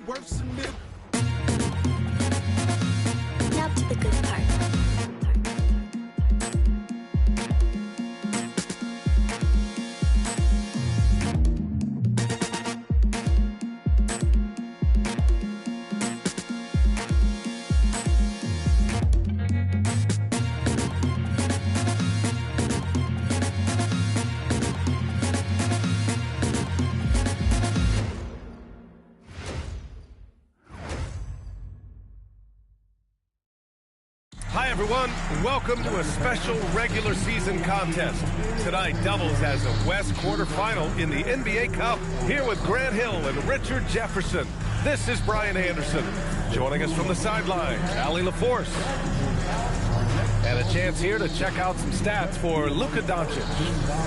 worth some milk. Now to the good part. Hi everyone, welcome to a special regular season contest. Tonight doubles as a West quarterfinal in the NBA Cup. Here with Grant Hill and Richard Jefferson. This is Brian Anderson. Joining us from the sidelines, Allie LaForce. And a chance here to check out some stats for Luka Doncic.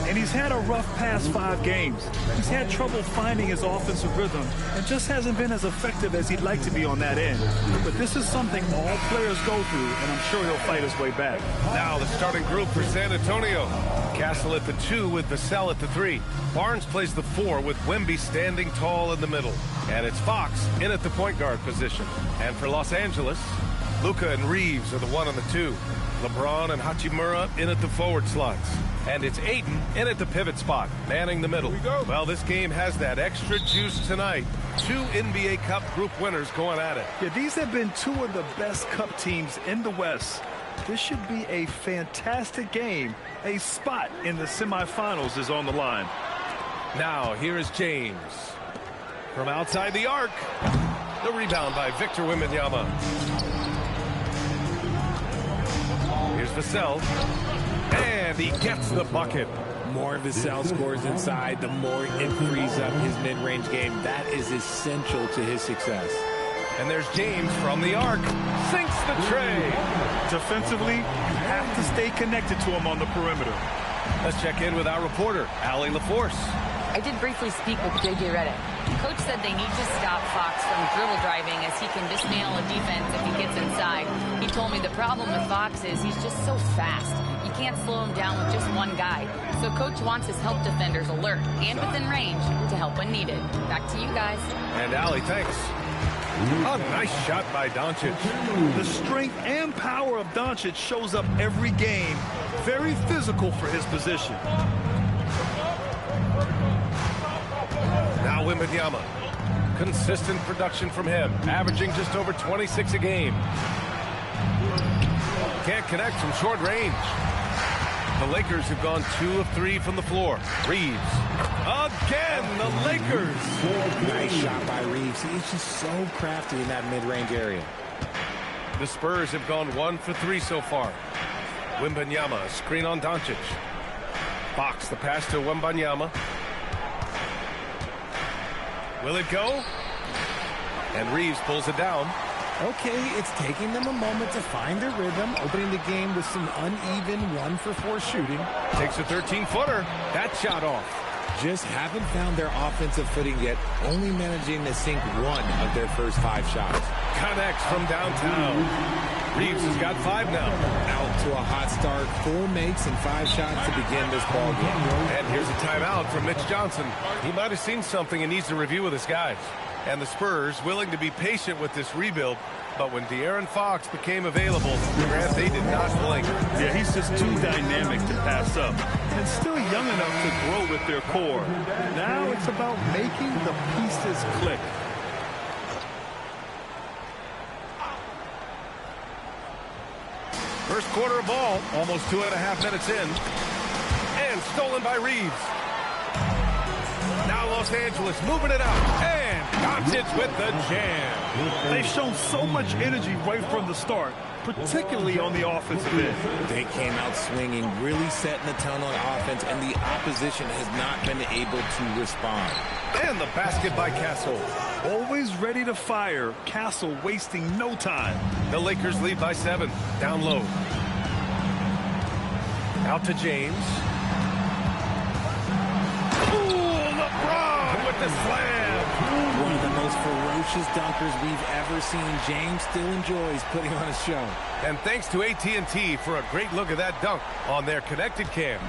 And he's had a rough past 5 games. He's had trouble finding his offensive rhythm and just hasn't been as effective as he'd like to be on that end. But this is something all players go through, and I'm sure he'll fight his way back. Now the starting group for San Antonio. Castle at the 2 with Vassell at the 3. Barnes plays the 4 with Wemby standing tall in the middle. And it's Fox in at the point guard position. And for Los Angeles, Luka and Reeves are the 1 and the 2. LeBron and Hachimura in at the forward slots. And it's Ayton in at the pivot spot, manning the middle. Well, this game has that extra juice tonight. 2 NBA Cup group winners going at it. Yeah, these have been 2 of the best Cup teams in the West. This should be a fantastic game. A spot in the semifinals is on the line. Now, here is James. From outside the arc. The rebound by Victor Wembanyama. Here's Vassell, and he gets the bucket. More Vassell scores inside, the more it frees up his mid-range game. That is essential to his success. And there's James from the arc, sinks the tray. Defensively, you have to stay connected to him on the perimeter. Let's check in with our reporter, Allie LaForce. I did briefly speak with J.J. Redick. Coach said they need to stop Fox from dribble driving as he can dismantle a defense if he gets inside. He told me the problem with Fox is he's just so fast. You can't slow him down with just one guy. So Coach wants his help defenders alert and within range to help when needed. Back to you guys. And Allie, thanks. A nice shot by Doncic. The strength and power of Doncic shows up every game. Very physical for his position. Now Wembanyama. Consistent production from him, averaging just over 26 a game. Can't connect from short range. The Lakers have gone 2 of 3 from the floor. Reeves. Again, the Lakers. Nice shot by Reeves. He's just so crafty in that mid-range area. The Spurs have gone 1 for 3 so far. Wembanyama, screen on Doncic. Fox, the pass to Wembanyama. Will it go? And Reeves pulls it down. Okay, it's taking them a moment to find their rhythm, opening the game with some uneven 1-for-4 shooting. Takes a 13-footer. That shot off. Just haven't found their offensive footing yet, only managing to sink 1 of their first 5 shots. Connects from downtown. Reeves has got 5 now. Out to a hot start, 4 makes and 5 shots to begin this ball game. And here's a timeout from Mitch Johnson. He might have seen something and needs to review with his guys. And the Spurs willing to be patient with this rebuild, but when De'Aaron Fox became available, Grant, they did not blink. Yeah, he's just too dynamic to pass up, and still young enough to grow with their core. Now it's about making the pieces click. First quarter of ball, almost 2.5 minutes in, and stolen by Reeves. Now Los Angeles moving it out, and Doncic with the jam. They've shown so much energy right from the start, particularly on the offensive end. They came out swinging, really setting the tone on offense, and the opposition has not been able to respond. And the basket by Castle. Always ready to fire. Castle wasting no time. The Lakers lead by 7. Down low. Out to James. Ooh, LeBron with the slam. One of the most ferocious dunkers we've ever seen. James still enjoys putting on a show. And thanks to AT&T for a great look at that dunk on their connected cam.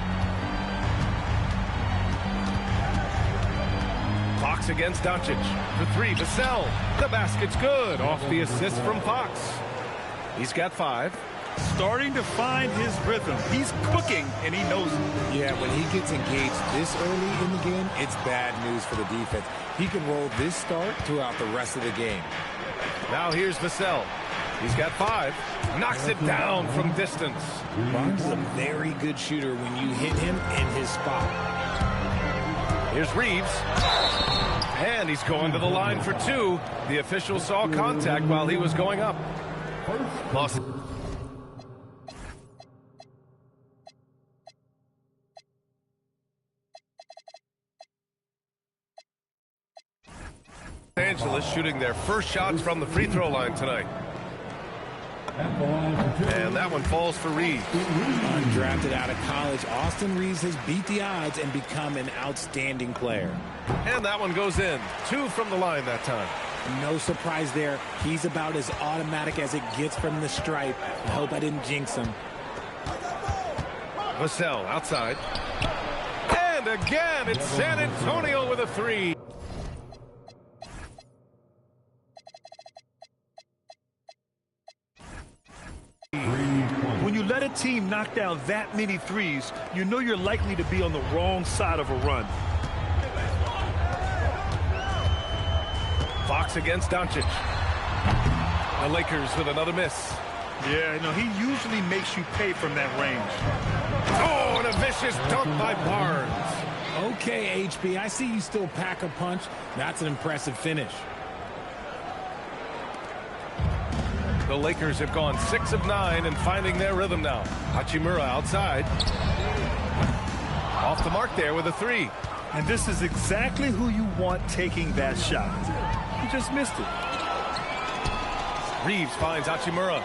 Fox Fox against Doncic. The three, Vassell. The basket's good. Off the assist from Fox. He's got 5. Starting to find his rhythm. He's cooking, and he knows it. Yeah, when he gets engaged this early in the game, it's bad news for the defense. He can roll this start throughout the rest of the game. Now here's Vassell. He's got 5. Knocks it down from distance. Barnes is a very good shooter when you hit him in his spot. Here's Reeves. And he's going to the line for 2. The official saw contact while he was going up. Los Angeles shooting their first shots from the free throw line tonight. And that one falls for Reeves. Undrafted out of college, Austin Reeves has beat the odds and become an outstanding player. And that one goes in. 2 from the line that time. No surprise there. He's about as automatic as it gets from the stripe. I hope I didn't jinx him. Vassell outside. And again, it's San Antonio with a 3. When you let a team knock down that many threes, you know you're likely to be on the wrong side of a run. Fox against Doncic. The Lakers with another miss. Yeah, no, he usually makes you pay from that range. Oh, and a vicious dunk by Barnes. Okay, HB, I see you still pack a punch. That's an impressive finish. The Lakers have gone 6 of 9 and finding their rhythm now. Hachimura outside. Off the mark there with a 3. And this is exactly who you want taking that shot. He just missed it. Reeves finds Hachimura.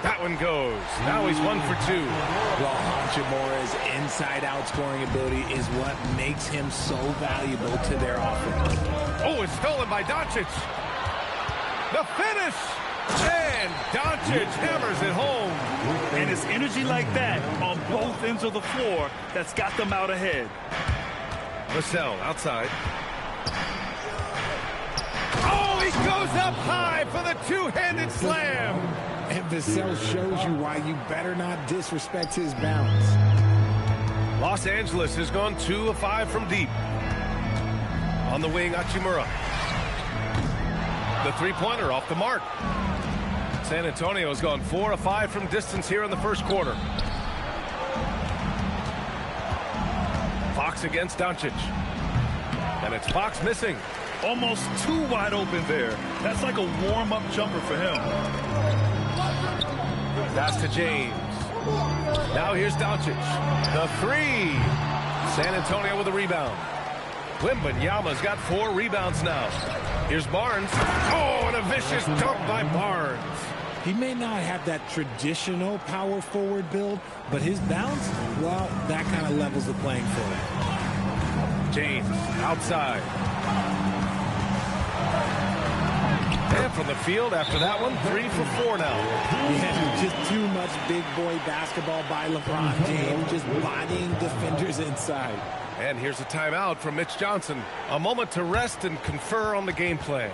That one goes. Now he's 1 for 2. Well, Hachimura's inside-out scoring ability is what makes him so valuable to their offense. Oh, it's stolen by Doncic. The finish! And Doncic hammers it home. And it's energy like that on both ends of the floor that's got them out ahead. Vassell outside. Oh, he goes up high for the two-handed slam. And Vassell shows you why you better not disrespect his bounce. Los Angeles has gone 2 of 5 from deep. On the wing, Hachimura. The three-pointer off the mark. San Antonio has gone 4 of 5 from distance here in the first quarter. Fox against Doncic. And it's Fox missing. Almost too wide open there. That's like a warm-up jumper for him. Pass to James. Now here's Doncic. The 3. San Antonio with a rebound. Wembanyama's got 4 rebounds now. Here's Barnes. Oh, and a vicious dunk by Barnes. He may not have that traditional power forward build, but his bounce, well, that kind of levels the playing field. James outside. And from the field after that one, 3 for 4 now. Yeah, just too much big boy basketball by LeBron James, just bodying defenders inside. And here's a timeout from Mitch Johnson. A moment to rest and confer on the game plan.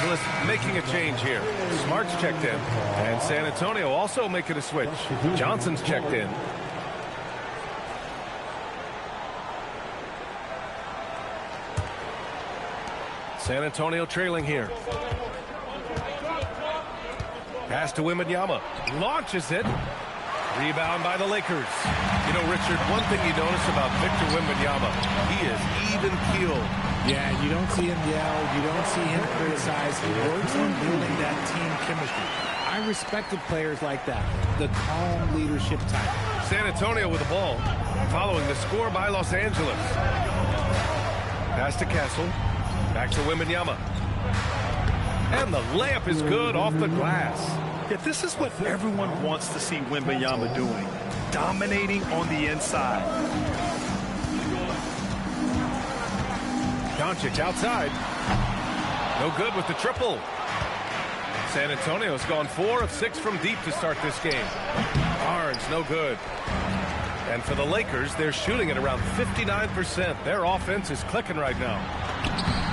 Angeles making a change here. Smart's checked in. And San Antonio also making a switch. Johnson's checked in. San Antonio trailing here. Pass to Wembanyama. Launches it. Rebound by the Lakers. You know, Richard, one thing you notice about Victor Wembanyama, he is even-keeled. Yeah, you don't see him yell. You don't see him criticize. He works on building that team chemistry. I respected players like that, the calm leadership type. San Antonio with the ball, following the score by Los Angeles. Pass to Castle. Back to Wembanyama. And the layup is good off the glass. Yeah, this is what everyone wants to see Wembanyama doing. Dominating on the inside. Doncic outside. No good with the triple. San Antonio's gone 4 of 6 from deep to start this game. Barnes, no good. And for the Lakers, they're shooting at around 59%. Their offense is clicking right now.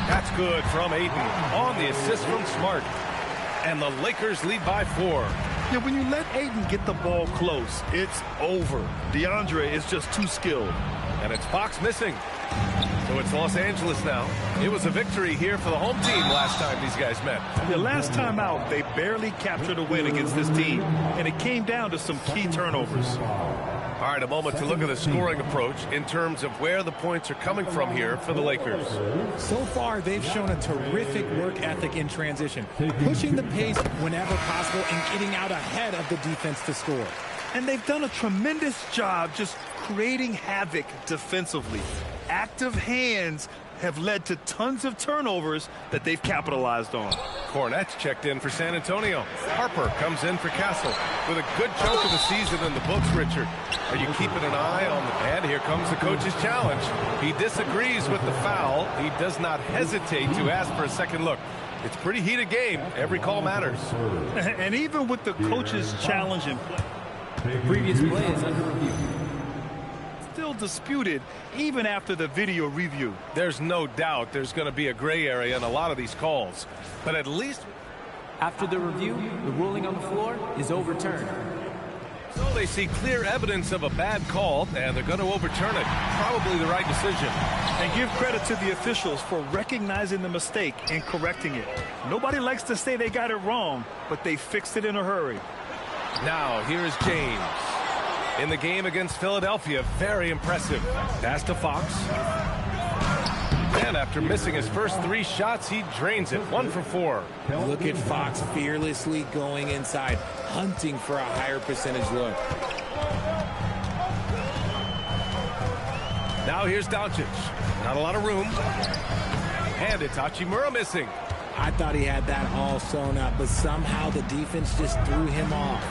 That's good from Ayton on the assist from Smart. And the Lakers lead by 4. Yeah, when you let Ayton get the ball close, it's over. DeAndre is just too skilled. And it's Fox missing. So it's Los Angeles now. It was a victory here for the home team last time these guys met. The last time out, they barely captured a win against this team, and it came down to some key turnovers. All right, a moment to look at the scoring approach in terms of where the points are coming from here for the Lakers. So far, they've shown a terrific work ethic in transition, pushing the pace whenever possible and getting out ahead of the defense to score. And they've done a tremendous job just creating havoc defensively. Active hands have led to tons of turnovers that they've capitalized on. Cornette's checked in for San Antonio. Harper comes in for Castle with a good chunk of the season in the books, Richard. Are you keeping an eye on the... And here comes the coach's challenge. He disagrees with the foul. He does not hesitate to ask for a second look. It's a pretty heated game. Every call matters. And even with the coach's challenge in play, the previous play is under review. Still disputed even after the video review. There's no doubt there's going to be a gray area in a lot of these calls, but at least after the review, the ruling on the floor is overturned. So they see clear evidence of a bad call, and they're going to overturn it. Probably the right decision. And give credit to the officials for recognizing the mistake and correcting it. Nobody likes to say they got it wrong, but they fixed it in a hurry. Now here's James. In the game against Philadelphia, very impressive. Pass to Fox. And after missing his first 3 shots, he drains it. 1 for 4. Look at Fox fearlessly going inside, hunting for a higher percentage look. Now here's Doncic. Not a lot of room. And it's Hachimura missing. I thought he had that all sewn up, but somehow the defense just threw him off.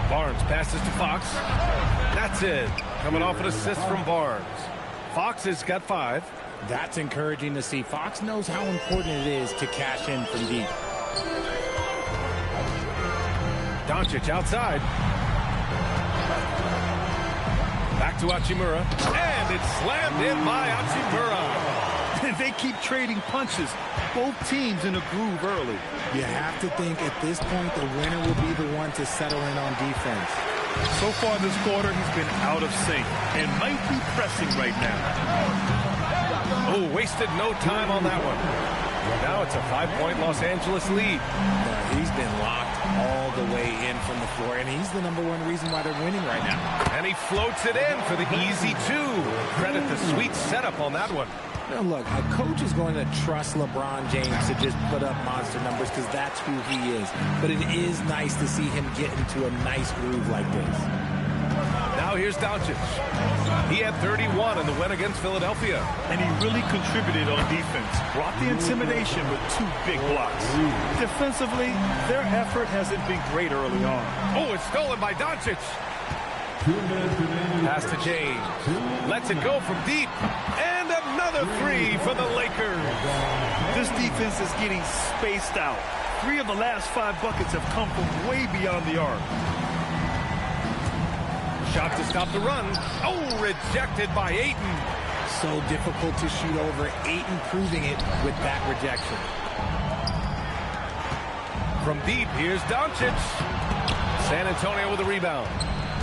Barnes passes to Fox. That's it. Coming off an assist from Barnes. Fox has got 5. That's encouraging to see. Fox knows how important it is to cash in from deep. Doncic outside. Back to Hachimura. And it's slammed in by Hachimura. They keep trading punches. Both teams in a groove early. You have to think at this point the winner will be the one to settle in on defense. So far this quarter, he's been out of sync and might be pressing right now. Oh, wasted no time on that one. Now it's a 5-point Los Angeles lead. He's been locked all the way in from the floor, and he's the #1 reason why they're winning right now. And he floats it in for the easy 2. Credit the sweet setup on that one. Now look, a coach is going to trust LeBron James to just put up monster numbers because that's who he is. But it is nice to see him get into a nice groove like this. Now here's Doncic. He had 31 in the win against Philadelphia. And he really contributed on defense. Brought the intimidation with 2 big blocks. Defensively, their effort hasn't been great early on. Oh, it's stolen by Doncic. Pass to James. Lets it go from deep. And another 3 for the Lakers. This defense is getting spaced out. 3 of the last 5 buckets have come from way beyond the arc. Shot to stop the run. Oh, rejected by Ayton. So difficult to shoot over 8 and proving it with that rejection. From deep, here's Doncic. San Antonio with a rebound.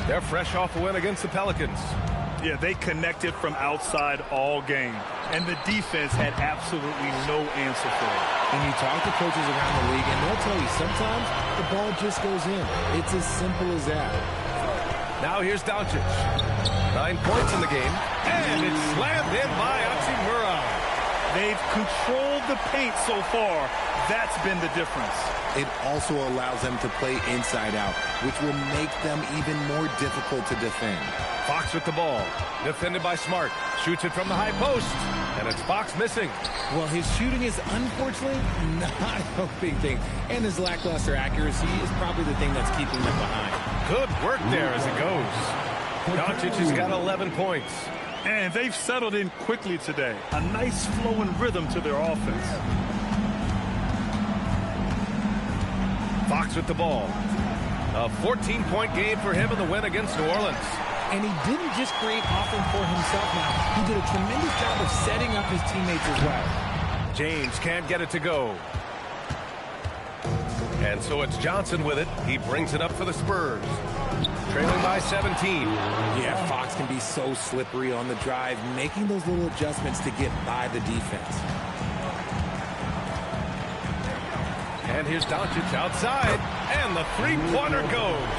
They're fresh off a win against the Pelicans. Yeah, they connected from outside all game, and the defense had absolutely no answer for it. When you talk to coaches around the league, and they'll tell you sometimes the ball just goes in. It's as simple as that. Now here's Doncic. 9 points in the game, and it's slammed in by Hachimura. They've controlled the paint so far. That's been the difference. It also allows them to play inside out, which will make them even more difficult to defend. Fox with the ball. Defended by Smart. Shoots it from the high post. And it's Fox missing. Well, his shooting is unfortunately not a big thing. And his lackluster accuracy is probably the thing that's keeping them behind. Good work there as it goes. Doncic has got 11 points. And they've settled in quickly today. A nice flowing rhythm to their offense. Fox with the ball. A 14-point game for him in the win against New Orleans. And he didn't just create offense for himself now. He did a tremendous job of setting up his teammates as well. James can't get it to go. And so it's Johnson with it. He brings it up for the Spurs. Trailing by 17. Yeah, Fox can be so slippery on the drive, making those little adjustments to get by the defense. And here's Doncic outside. And the three-pointer goes.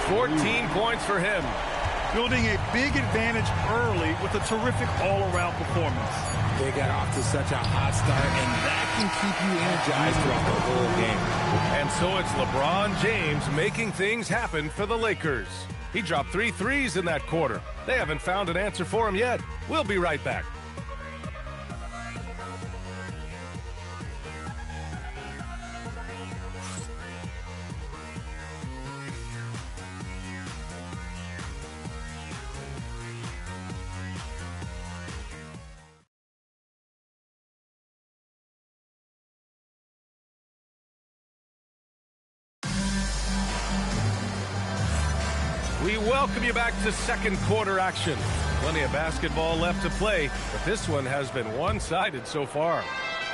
14 points for him. Building a big advantage early with a terrific all-around performance. They got off to such a hot start, and that can keep you energized throughout the whole game. And so it's LeBron James making things happen for the Lakers. He dropped 3 threes in that quarter. They haven't found an answer for him yet. We'll be right back. We welcome you back to second quarter action. Plenty of basketball left to play, but this one has been one-sided so far.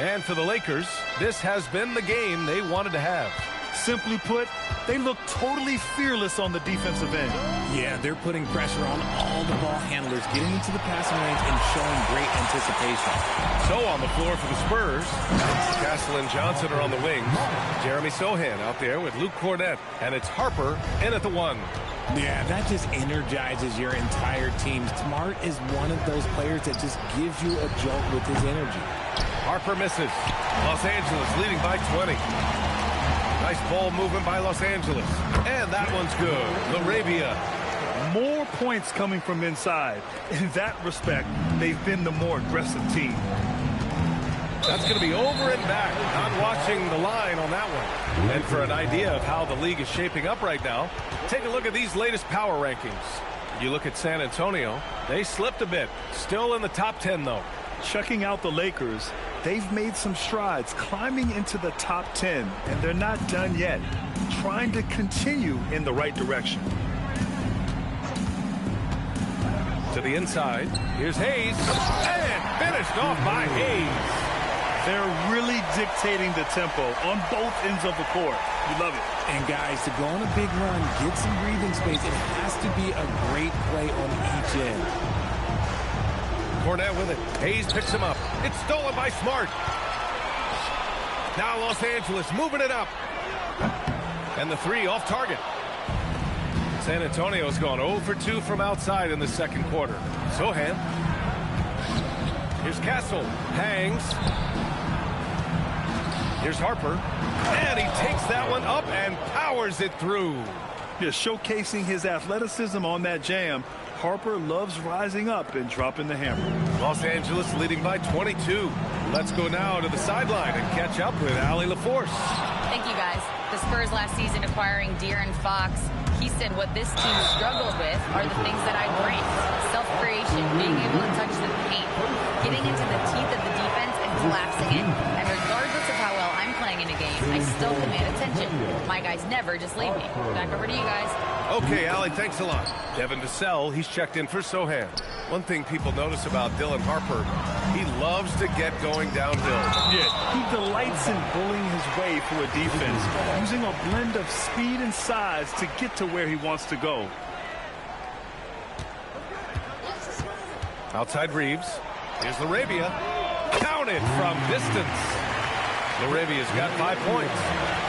And for the Lakers, this has been the game they wanted to have. Simply put, they look totally fearless on the defensive end. Yeah, they're putting pressure on all the ball handlers, getting into the passing range and showing great anticipation. So on the floor for the Spurs, Castle and Johnson are on the wings. Jeremy Sohan out there with Luke Cornett, and it's Harper in at the 1. Yeah, that just energizes your entire team. Smart is one of those players that just gives you a jolt with his energy. Harper misses. Los Angeles leading by 20. Nice ball movement by Los Angeles. And that one's good. LaRavia. More points coming from inside. In that respect, they've been the more aggressive team. That's going to be over and back. Not watching the line on that one. And for an idea of how the league is shaping up right now, take a look at these latest power rankings. You look at San Antonio, they slipped a bit. Still in the top 10, though. Checking out the Lakers, they've made some strides climbing into the top 10, and they're not done yet. Trying to continue in the right direction. To the inside, here's Hayes. And finished off by Hayes. They're really dictating the tempo on both ends of the court. You love it. And guys, to go on a big run, get some breathing space, it has to be a great play on each end. Cornett with it. Hayes picks him up. It's stolen by Smart. Now Los Angeles moving it up. And the 3 off target. San Antonio's gone 0 for 2 from outside in the second quarter. Sohan. Here's Castle. Hangs. Here's Harper. And he takes that one up and powers it through. Just showcasing his athleticism on that jam. Harper loves rising up and dropping the hammer. Los Angeles leading by 22. Let's go now to the sideline and catch up with Allie LaForce. Thank you, guys. The Spurs last season acquiring De'Aaron Fox. He said what this team struggled with are the things that I bring. Self-creation, being able to touch the paint, getting into the teeth of the defense and collapsing it. And regardless of how well I'm playing in a game, I still command attention. My guys never just leave me. Back over to you guys. Okay, Allie, thanks a lot. Devin DeSell, he's checked in for Sohan. One thing people notice about Dylan Harper, he loves to get going downhill. Yeah, he delights in bullying his way through a defense, using a blend of speed and size to get to where he wants to go. Outside Reeves. Here's Larabia. Counted from distance. Larabia's got 5 points.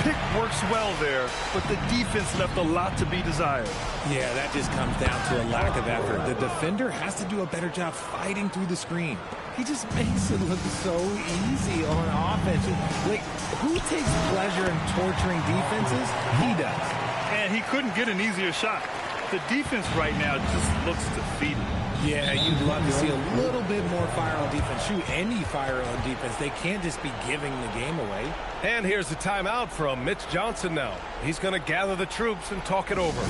Pick works well there, but the defense left a lot to be desired. Yeah, that just comes down to a lack of effort. The defender has to do a better job fighting through the screen. He just makes it look so easy on offense. Like, who takes pleasure in torturing defenses? He does. And he couldn't get an easier shot. The defense right now just looks defeated. Yeah, you'd love to see a little bit more fire on defense. Shoot, any fire on defense. They can't just be giving the game away. And here's the timeout from Mitch Johnson now. He's going to gather the troops and talk it over.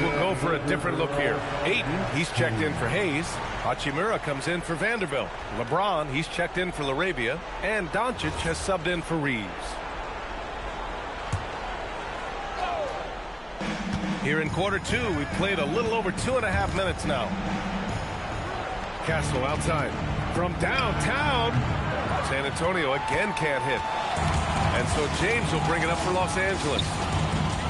Will go for a different look here. Aiden, he's checked in for Hayes. Hachimura comes in for Vanderbilt. LeBron, he's checked in for Larabia. And Doncic has subbed in for Reeves. Here in quarter 2, we've played a little over 2.5 minutes now. Castle outside. From downtown, San Antonio again can't hit. And so James will bring it up for Los Angeles.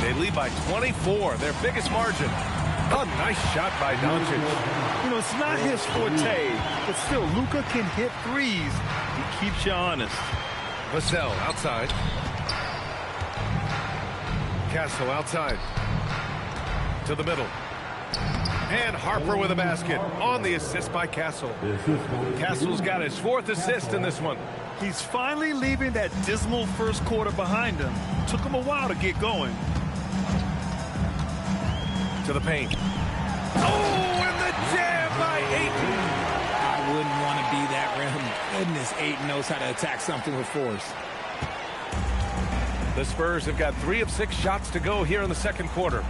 They lead by 24, their biggest margin. A nice shot by Doncic. You know, it's not his forte, but still, Luka can hit threes. He keeps you honest. Vassell outside. Castle outside. To the middle. And Harper with a basket on the assist by Castle. Castle's got his 4th assist in this one. He's finally leaving that dismal first quarter behind him. Took him a while to get going. To the paint. Oh, and the jam by Ayton. I wouldn't want to be that rim. Goodness, Ayton knows how to attack something with force. The Spurs have got 3 of 6 shots to go here in the second quarter.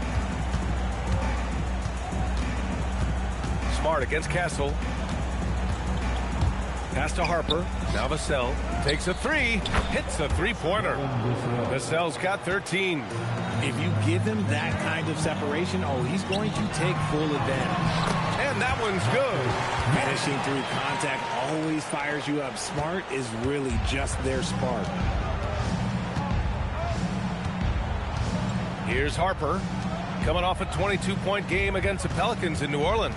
Smart against Castle. Pass to Harper. Now Vassell takes a 3. Hits a 3-pointer. Vassell's got 13. If you give him that kind of separation, oh, he's going to take full advantage. And that one's good. Finishing through contact always fires you up. Smart is really just their spark. Here's Harper. Coming off a 22-point game against the Pelicans in New Orleans.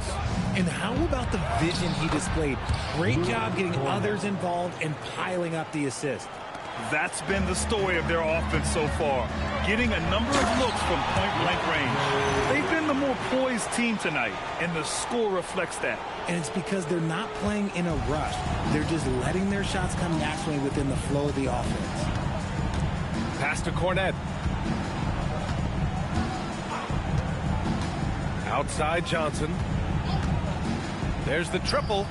And how about the vision he displayed? Great job getting others involved and piling up the assist. That's been the story of their offense so far, getting a number of looks from point-blank range. They've been the more poised team tonight, and the score reflects that. And it's because they're not playing in a rush. They're just letting their shots come naturally within the flow of the offense. Pass to Cornette. Outside Johnson. There's the triple.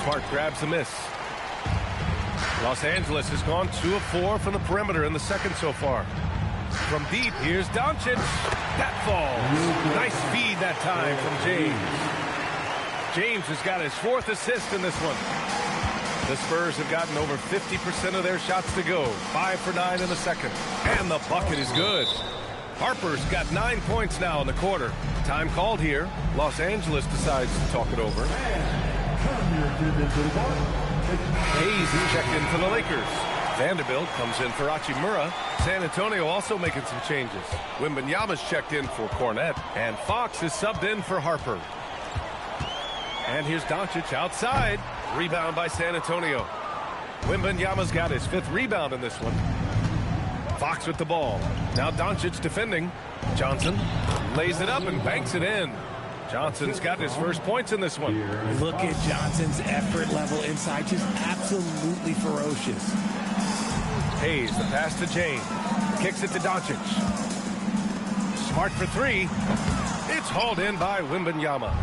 Smart grabs the miss. Los Angeles has gone 2 of 4 from the perimeter in the second so far. From deep, here's Doncic. That falls. Nice feed that time from James. James has got his 4th assist in this one. The Spurs have gotten over 50% of their shots to go. 5 for 9 in the second. And the bucket is good. Harper's got 9 points now in the quarter. Time called here. Los Angeles decides to talk it over. Hayes is checked in for the Lakers. Vanderbilt comes in for Hachimura. San Antonio also making some changes. Wembanyama's checked in for Cornette. And Fox is subbed in for Harper. And here's Doncic outside. Rebound by San Antonio. Wembanyama's got his 5th rebound in this one. Fox with the ball. Now Doncic defending. Johnson lays it up and banks it in. Johnson's got his first points in this one. Look at Johnson's effort level inside. Just absolutely ferocious. Hayes, the pass to James. Kicks it to Doncic. Smart for three. It's hauled in by Wembanyama.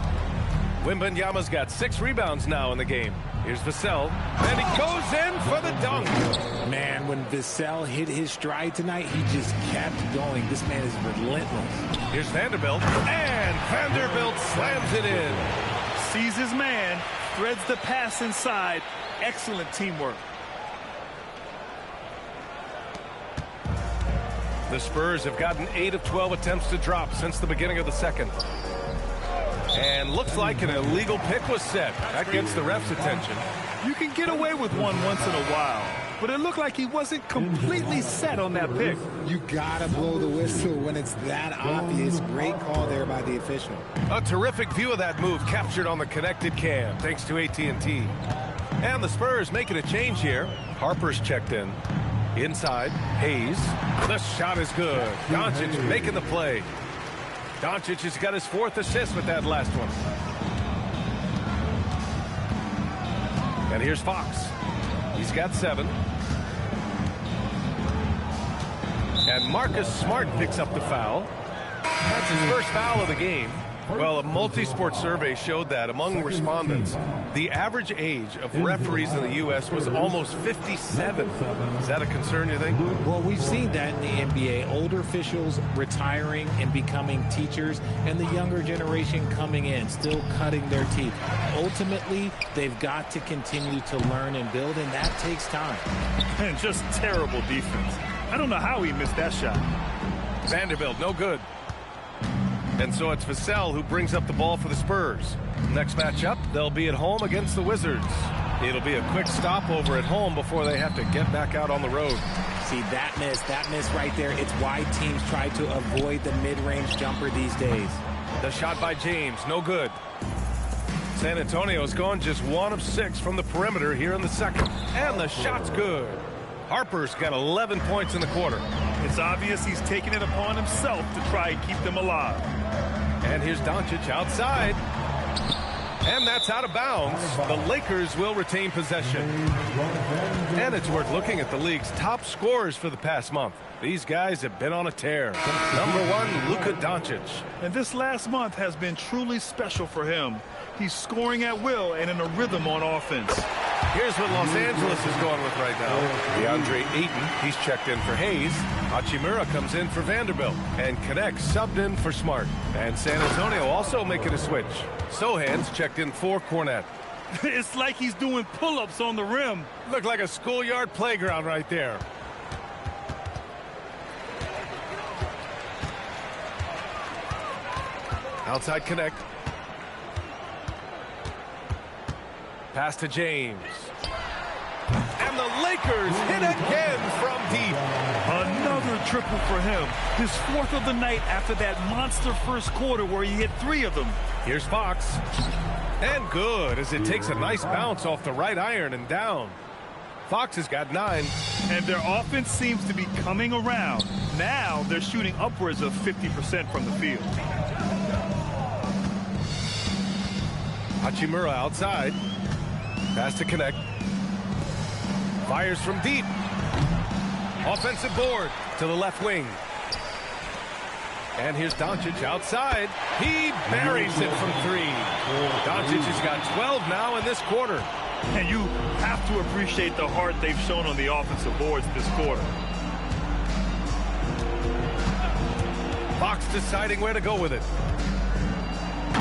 Wembanyama's got 6 rebounds now in the game. Here's Vassell, and he goes in for the dunk. Man, when Vassell hit his stride tonight, he just kept going. This man is relentless. Here's Vanderbilt, and Vanderbilt slams it in. Sees his man, threads the pass inside. Excellent teamwork. The Spurs have gotten 8 of 12 attempts to drop since the beginning of the second. And looks like an illegal pick was set. That gets the ref's attention. You can get away with one once in a while, but it looked like he wasn't completely set on that pick. You gotta blow the whistle when it's that obvious. Great call there by the official. A terrific view of that move captured on the connected cam, thanks to AT&T. And the Spurs making a change here. Harper's checked in. Inside, Hayes. The shot is good. Doncic making the play. Doncic has got his 4th assist with that last one. And here's Fox. He's got 7. And Marcus Smart picks up the foul. That's his first foul of the game. Well, a multi-sport survey showed that among respondents, the average age of referees in the U.S. was almost 57. Is that a concern, you think? Well, we've seen that in the NBA. Older officials retiring and becoming teachers, and the younger generation coming in, still cutting their teeth. Ultimately, they've got to continue to learn and build, and that takes time. And just terrible defense. I don't know how he missed that shot. Vanderbilt, no good. And so it's Vassell who brings up the ball for the Spurs. Next matchup, they'll be at home against the Wizards. It'll be a quick stopover at home before they have to get back out on the road. See, that miss right there, it's why teams try to avoid the mid-range jumper these days. The shot by James, no good. San Antonio's gone just 1 of 6 from the perimeter here in the second. And the shot's good. Harper's got 11 points in the quarter. It's obvious he's taking it upon himself to try and keep them alive. And here's Doncic outside. And that's out of bounds. The Lakers will retain possession. And it's worth looking at the league's top scorers for the past month. These guys have been on a tear. Number 1, Luka Doncic. And this last month has been truly special for him. He's scoring at will and in a rhythm on offense. Here's what Los Angeles is going with right now. DeAndre Ayton, he's checked in for Hayes. Hachimura comes in for Vanderbilt. And Connect subbed in for Smart. And San Antonio also making a switch. Sohan's checked in for Cornette. It's like he's doing pull-ups on the rim. Looked like a schoolyard playground right there. Outside Connect. Pass to James. And the Lakers hit again from deep. Another triple for him. His 4th of the night after that monster first quarter where he hit 3 of them. Here's Fox. And good as it takes a nice bounce off the right iron and down. Fox has got 9. And their offense seems to be coming around. Now they're shooting upwards of 50% from the field. Hachimura outside. Pass to Connect. Fires from deep. Offensive board to the left wing. And here's Doncic outside. He buries it from 3. Doncic has got 12 now in this quarter. And you have to appreciate the heart they've shown on the offensive boards this quarter. Fox deciding where to go with it.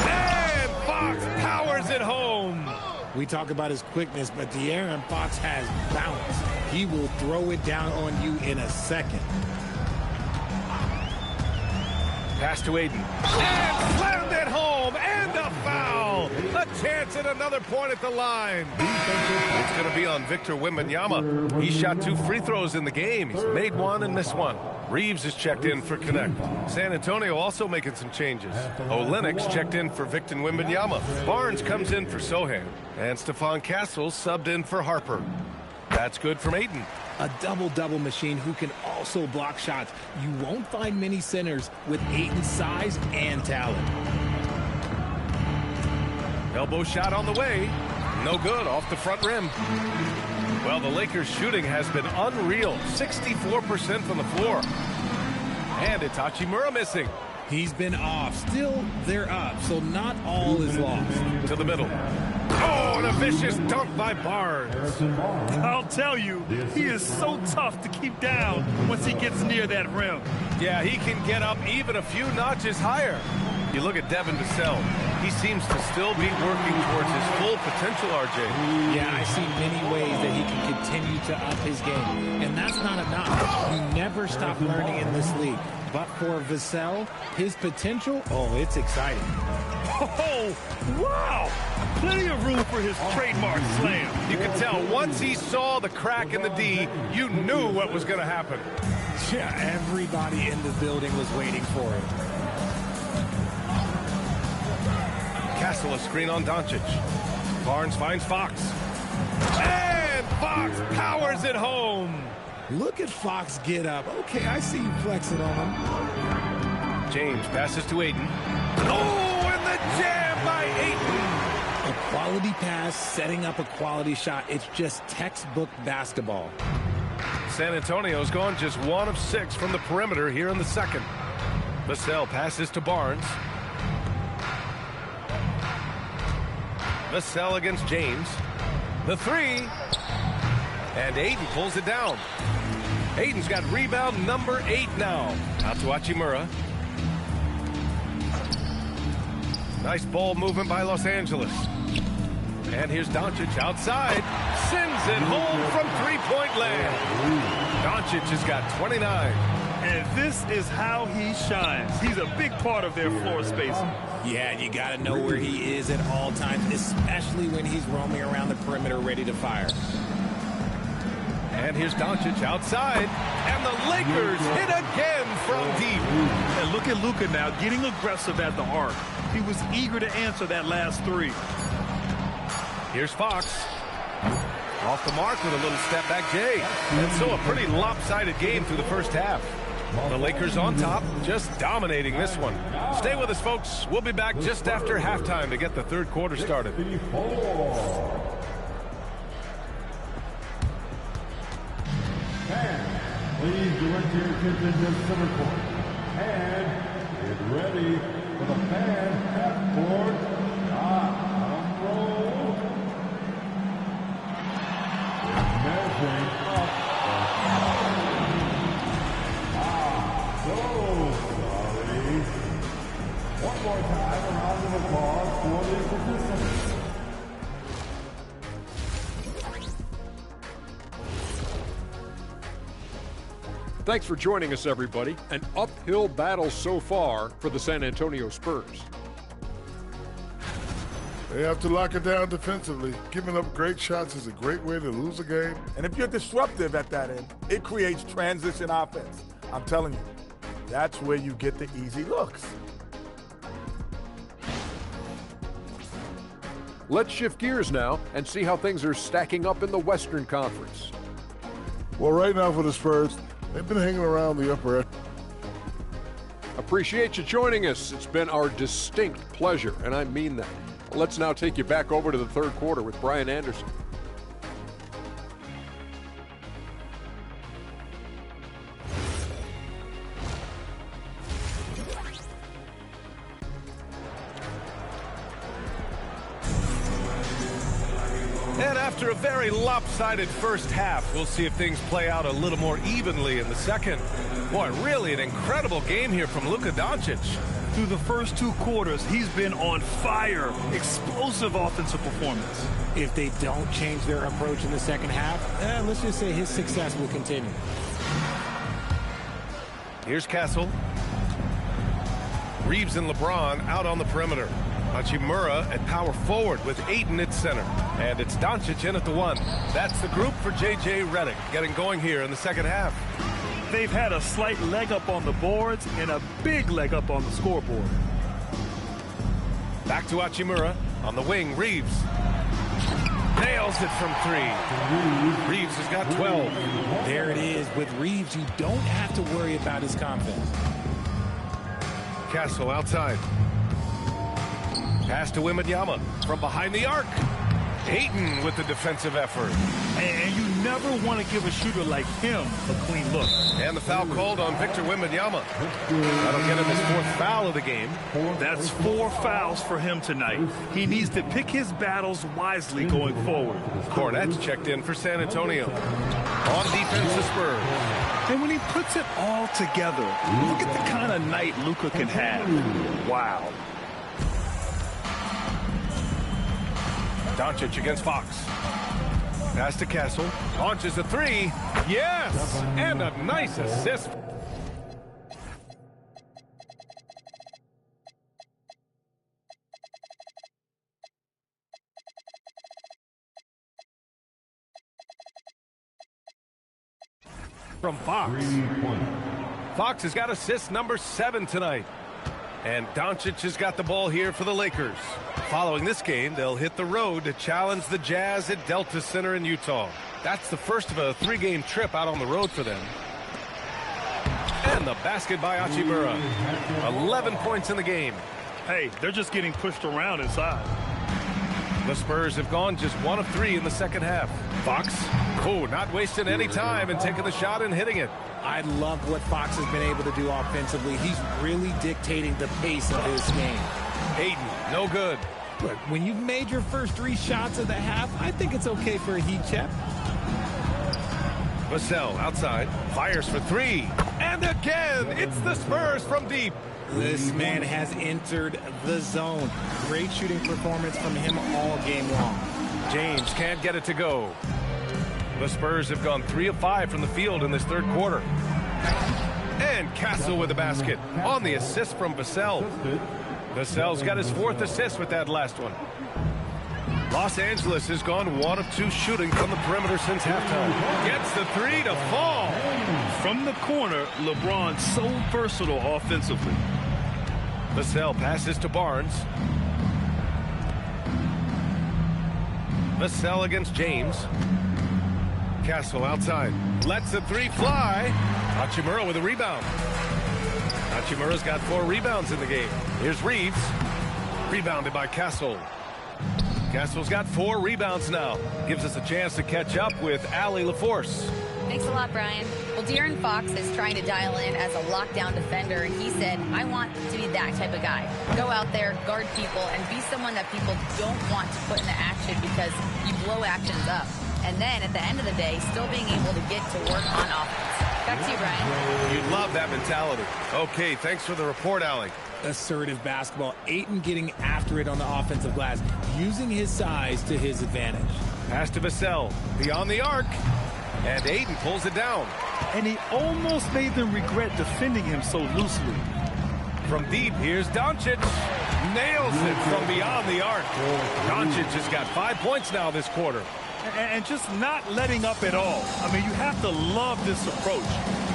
And Fox powers it home. We talk about his quickness, but De'Aaron Fox has bounce. He will throw it down on you in a second. Pass to Ayton. And slammed it home. And a foul. A chance at another point at the line. It's going to be on Victor Wembanyama. He shot 2 free throws in the game. He's made 1 and missed 1. Reeves is checked in for Connect. San Antonio also making some changes. Olenek's checked in for Victor Wembanyama. Barnes comes in for Sohan. And Stephon Castle subbed in for Harper. That's good from Ayton. A double-double machine who can also block shots. You won't find many centers with Ayton's size and talent. Elbow shot on the way. No good, off the front rim. Well, the Lakers' shooting has been unreal. 64% from the floor. And it's Hachimura missing. He's been off. Still, they're up, so not all is lost. To the middle. Oh, and a vicious dunk by Barnes. I'll tell you, he is so tough to keep down once he gets near that rim. Yeah, he can get up even a few notches higher. You look at Devin Vassell. He seems to still be working towards his full potential, RJ. Yeah, I see many ways that he can continue to up his game. And that's not enough. You never stop learning in this league. But for Vassell, his potential, oh, it's exciting. Oh, wow! Plenty of room for his trademark slam. You could tell once he saw the crack in the D, you knew what was going to happen. Yeah, everybody in the building was waiting for it. Castle a screen on Doncic. Barnes finds Fox. And Fox powers it home. Look at Fox get up. Okay, I see you flexing on him. James passes to Ayton. Oh, and the jam by Ayton. A quality pass, setting up a quality shot. It's just textbook basketball. San Antonio's gone just 1 of 6 from the perimeter here in the second. Vassell passes to Barnes. Vassell against James. The three. And Ayton pulls it down. Ayton's got rebound number 8 now. Out to Hachimura. Nice ball movement by Los Angeles. And here's Doncic outside. Sends it home from three-point land. Doncic has got 29. And this is how he shines. He's a big part of their floor spacing. Yeah, you got to know where he is at all times, especially when he's roaming around the perimeter ready to fire. And here's Doncic outside. And the Lakers hit again from deep. And look at Luka now getting aggressive at the arc. He was eager to answer that last three. Here's Fox. Off the mark with a little step back J. And so a pretty lopsided game through the first half. The Lakers on top, just dominating this one. Stay with us, folks. We'll be back just after halftime to get the third quarter started. Please direct your attention to center court. And get ready for the fan half-court shot on roll. Measuring up. So sorry. One more time, a round of applause for the participants. Thanks for joining us, everybody. An uphill battle so far for the San Antonio Spurs. They have to lock it down defensively. Giving up great shots is a great way to lose a game. And if you're disruptive at that end, it creates transition offense. I'm telling you, that's where you get the easy looks. Let's shift gears now and see how things are stacking up in the Western Conference. Well, right now for the Spurs, they've been hanging around the upper end. Appreciate you joining us. It's been our distinct pleasure, and I mean that. Let's now take you back over to the third quarter with Brian Anderson. And after a very lopsided first half, we'll see if things play out a little more evenly in the second. Boy, really an incredible game here from Luka Doncic. Through the first 2 quarters, he's been on fire. Explosive offensive performance. If they don't change their approach in the second half, let's just say his success will continue. Here's Castle. Reeves and LeBron out on the perimeter. Hachimura at power forward with Ayton at center. And it's Doncic in at the 1. That's the group for J.J. Redick getting going here in the second half. They've had a slight leg up on the boards and a big leg up on the scoreboard. Back to Hachimura on the wing. Reeves. Nails it from 3. Reeves has got 12. There it is. With Reeves, you don't have to worry about his confidence. Castle outside. Pass to Wembanyama from behind the arc. Ayton with the defensive effort. And you never want to give a shooter like him a clean look. And the foul called on Victor Wembanyama. That'll get him his 4th foul of the game. That's 4 fouls for him tonight. He needs to pick his battles wisely going forward. Cornette's checked in for San Antonio. On defense, the Spurs. And when he puts it all together, look at the kind of night Luka can have. Wow. Doncic against Fox. Pass to Castle. Launches a 3. Yes! And a nice assist. From Fox. Fox has got assist number 7 tonight. And Doncic has got the ball here for the Lakers. Following this game, they'll hit the road to challenge the Jazz at Delta Center in Utah. That's the first of a 3-game trip out on the road for them. And the basket by Hachimura. 11 points in the game. Hey, they're just getting pushed around inside. The Spurs have gone just 1 of 3 in the second half. Fox, not wasting any time and taking the shot and hitting it. I love what Fox has been able to do offensively. He's really dictating the pace of this game. Ayton, no good. Look, when you've made your first 3 shots of the half, I think it's okay for a heat check. Vassell outside, fires for 3. And again, it's the Spurs from deep. This man has entered the zone. Great shooting performance from him all game long. James can't get it to go. The Spurs have gone 3 of 5 from the field in this third quarter. And Castle with the basket on the assist from Vassell. Vassell's got his 4th assist with that last one. Los Angeles has gone 1 of 2 shooting from the perimeter since halftime. Gets the 3 to fall. From the corner, LeBron's so versatile offensively. Vassell passes to Barnes. Vassell against James. Castle outside. Lets the 3 fly. Hachimura with a rebound. Hachimura's got 4 rebounds in the game. Here's Reeves. Rebounded by Castle. Castle's got 4 rebounds now. Gives us a chance to catch up with Allie LaForce. Thanks a lot, Brian. Well, De'Aaron Fox is trying to dial in as a lockdown defender, and he said, I want to be that type of guy. Go out there, guard people, and be someone that people don't want to put into action because you blow actions up. And then, at the end of the day, still being able to get to work on offense. Back to you, Brian. You love that mentality. Okay, thanks for the report, Allie. Assertive basketball. Ayton getting after it on the offensive glass, using his size to his advantage. Pass to Vassell. Beyond the arc. And Ayton pulls it down. And he almost made them regret defending him so loosely. From deep, here's Doncic. Nails it from beyond the arc. Doncic has got 5 points now this quarter. And just not letting up at all. I mean, you have to love this approach.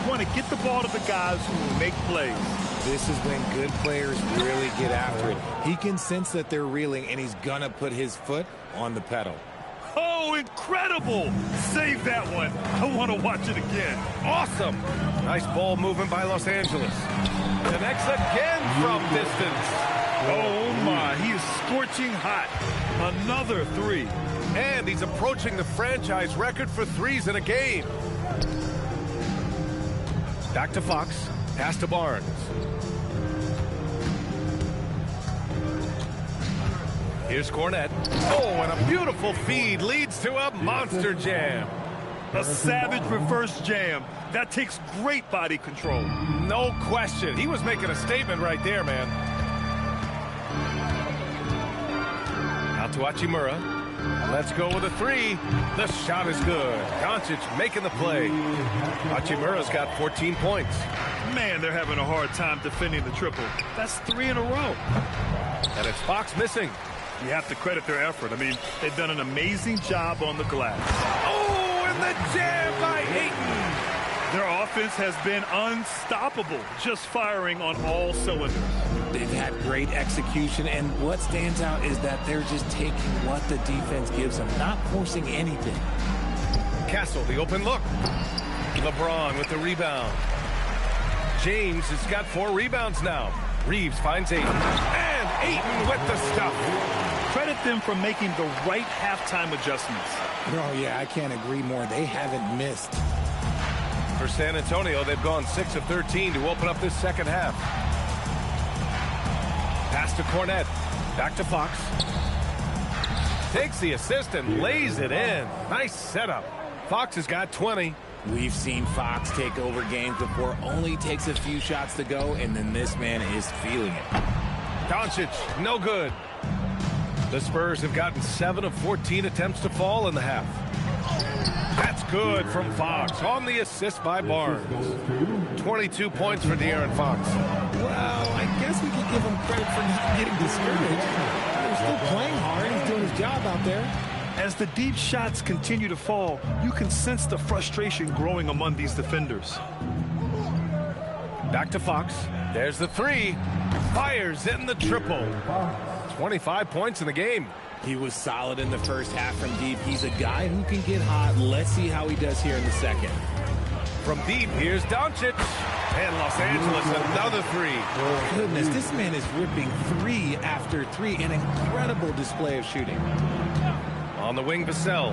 You want to get the ball to the guys who will make plays. This is when good players really get after it. He can sense that they're reeling, and he's going to put his foot on the pedal. Oh, incredible! Save that one. I want to watch it again. Awesome. Nice ball movement by Los Angeles. Connects again from distance. Oh, my. He is scorching hot. Another 3. And he's approaching the franchise record for 3s in a game. Back to Fox. Pass to Barnes. Here's Cornette. Oh, and a beautiful feed leads to a monster jam. A savage reverse jam. That takes great body control. No question. He was making a statement right there, man. Out to Hachimura. Let's go with a 3. The shot is good. Doncic making the play. Hachimura's got 14 points. Man, they're having a hard time defending the triple. That's 3 in a row. And it's Fox missing. You have to credit their effort. I mean, they've done an amazing job on the glass. Oh, and the jam by Ayton. Their offense has been unstoppable, just firing on all cylinders. They've had great execution, and what stands out is that they're just taking what the defense gives them, not forcing anything. Castle, the open look. LeBron with the rebound. James has got 4 rebounds now. Reeves finds Ayton. And Ayton with the stuff. Credit them for making the right halftime adjustments. Oh, yeah, I can't agree more. They haven't missed. For San Antonio, they've gone 6 of 13 to open up this second half. Pass to Cornette. Back to Fox. Takes the assist and lays it in. Nice setup. Fox has got 20. We've seen Fox take over games before. Only takes a few shots to go, and then this man is feeling it. Doncic, no good. The Spurs have gotten 7 of 14 attempts to fall in the half. That's good from Fox on the assist by Barnes. 22 points for De'Aaron Fox. Well, I guess we could give him credit for not getting discouraged. He's still playing hard. He's doing his job out there. As the deep shots continue to fall, you can sense the frustration growing among these defenders. Back to Fox. There's the 3. Fires in the triple. 25 points in the game. He was solid in the first half from deep. He's a guy who can get hot. Let's see how he does here in the second. From deep, here's Doncic. And Los Angeles, another 3. Goodness, this man is ripping 3 after 3. An incredible display of shooting. On the wing, Vassell.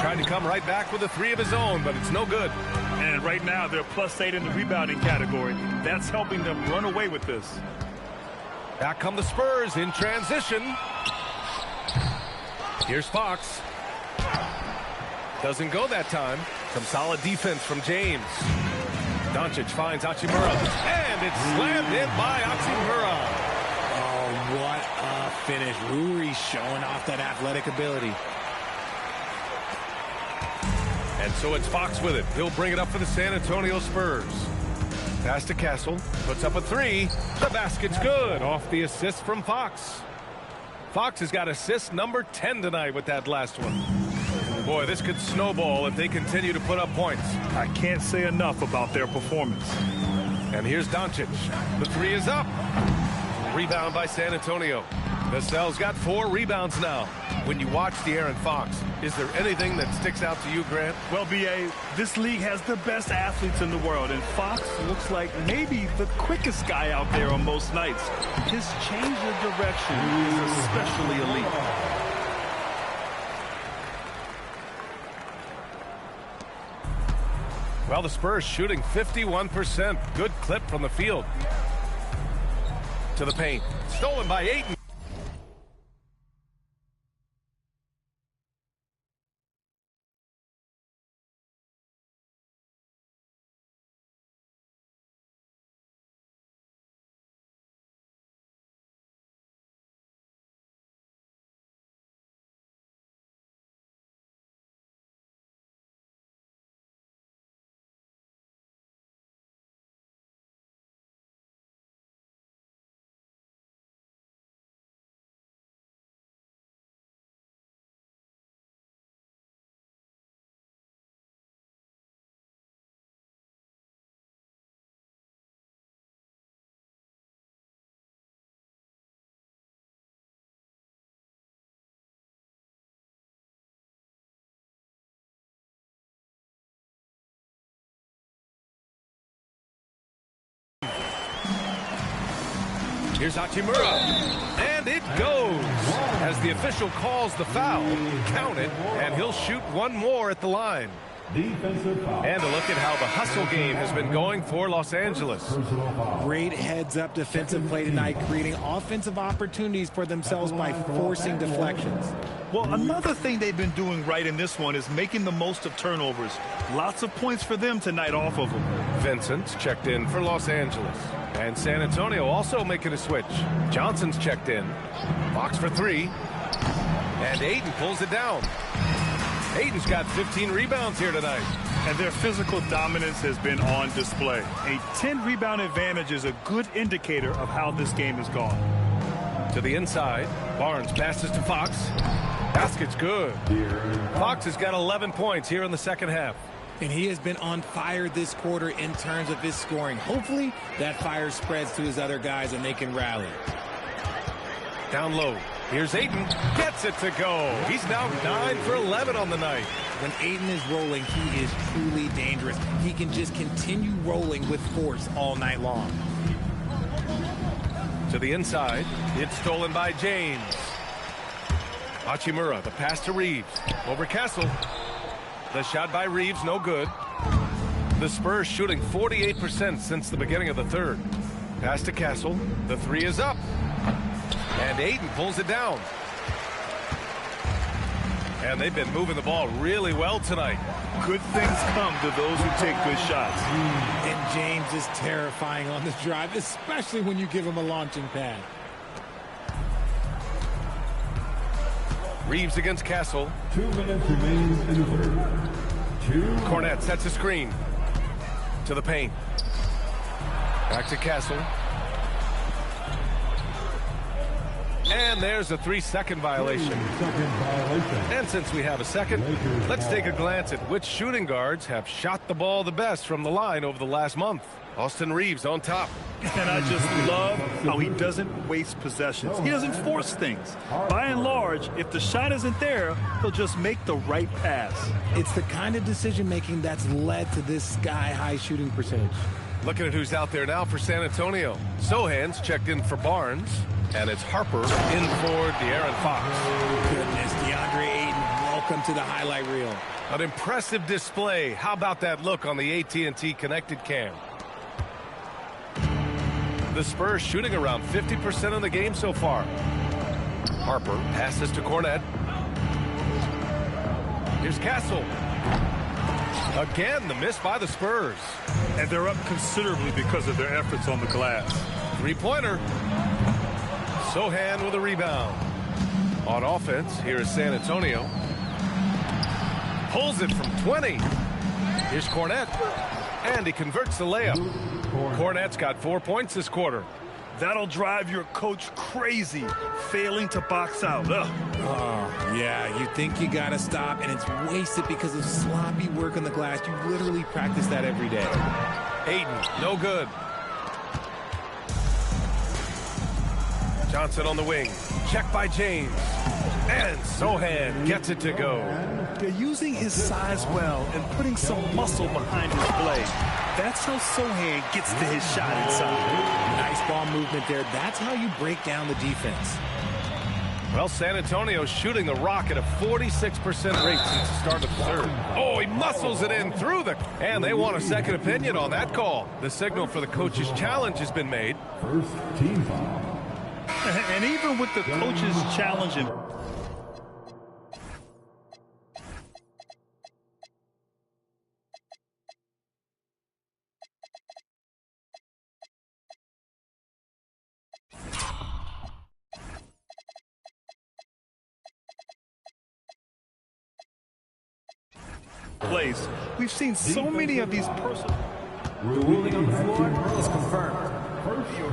Trying to come right back with a 3 of his own, but it's no good. And right now, they're +8 in the rebounding category. That's helping them run away with this. Back come the Spurs in transition. Here's Fox. Doesn't go that time. Some solid defense from James. Doncic finds Hachimura. And it's slammed in by Hachimura. Oh, what a finish. Rui showing off that athletic ability. And so it's Fox with it. He'll bring it up for the San Antonio Spurs. Pass to Castle. Puts up a 3. The basket's good. Off the assist from Fox. Fox has got assist number 10 tonight with that last one. Boy, this could snowball if they continue to put up points. I can't say enough about their performance. And here's Doncic. The 3 is up. Rebound by San Antonio. Vassell's got 4 rebounds now. When you watch De'Aaron Fox, is there anything that sticks out to you, Grant? Well, B.A., this league has the best athletes in the world, and Fox looks like maybe the quickest guy out there on most nights. His change of direction is especially elite. Well, the Spurs shooting 51%. Good clip from the field. To the paint. Stolen by Ayton. Here's Hachimura. And it goes. As the official calls the foul, count it, and he'll shoot one more at the line. Defensive foul. And a look at how the hustle game has been going for Los Angeles. Great heads-up defensive play tonight, creating offensive opportunities for themselves by forcing deflections. Well, another thing they've been doing right in this one is making the most of turnovers. Lots of points for them tonight off of them. Vincent's checked in for Los Angeles. And San Antonio also making a switch. Johnson's checked in. Fox for 3. And Ayton pulls it down. Ayton's got 15 rebounds here tonight. And their physical dominance has been on display. A 10-rebound advantage is a good indicator of how this game has gone. To the inside. Barnes passes to Fox. Basket's good. Fox has got 11 points here in the second half. And he has been on fire this quarter in terms of his scoring. Hopefully, that fire spreads to his other guys and they can rally. Down low. Here's Ayton. Gets it to go. He's now 9 for 11 on the night. When Ayton is rolling, he is truly dangerous. He can just continue rolling with force all night long. To the inside. It's stolen by James. Hachimura, the pass to Reeves. Over Castle. The shot by Reeves, no good. The Spurs shooting 48% since the beginning of the third. Pass to Castle. The three is up. And Ayton pulls it down. And they've been moving the ball really well tonight. Good things come to those who take good shots. And James is terrifying on the drive, especially when you give him a launching pad. Reeves against Castle. 2 minutes remaining in the third. Cornette sets a screen. To the paint. Back to Castle. And there's a 3-second violation. And since we have a second, let's take a glance at which shooting guards have shot the ball the best from the line over the last month. Austin Reeves on top. And I just love how he doesn't waste possessions. He doesn't force things. By and large, if the shot isn't there, he'll just make the right pass. It's the kind of decision-making that's led to this sky-high shooting percentage. Looking at who's out there now for San Antonio. Sohan's checked in for Barnes. And it's Harper in for De'Aaron Fox. Goodness, DeAndre Ayton, welcome to the highlight reel. An impressive display. How about that look on the AT&T connected cam? The Spurs shooting around 50% of the game so far. Harper passes to Cornette. Here's Castle. Again, the miss by the Spurs. And they're up considerably because of their efforts on the glass. Three-pointer. Sohan with a rebound. On offense, here is San Antonio. Pulls it from 20. Here's Cornette. And he converts the layup. Cornette's got 4 points this quarter. That'll drive your coach crazy, failing to box out. Ugh. Oh, yeah, you think you got to stop, and it's wasted because of sloppy work on the glass. You literally practice that every day. Ayton, no good. Johnson on the wing. Check by James. And Sohan gets it to go. They're using his size well and putting some muscle behind his play. That's how Sohan gets to his shot inside. Nice ball movement there. That's how you break down the defense. Well, San Antonio's shooting the rock at a 46% rate since the start of the third. Oh, he muscles it in through the... And they want a second opinion on that call. The signal for the coach's challenge has been made. First team foul. And even with the coach's challenge in place, we've seen so many of these personal... The ruling on the floor is confirmed.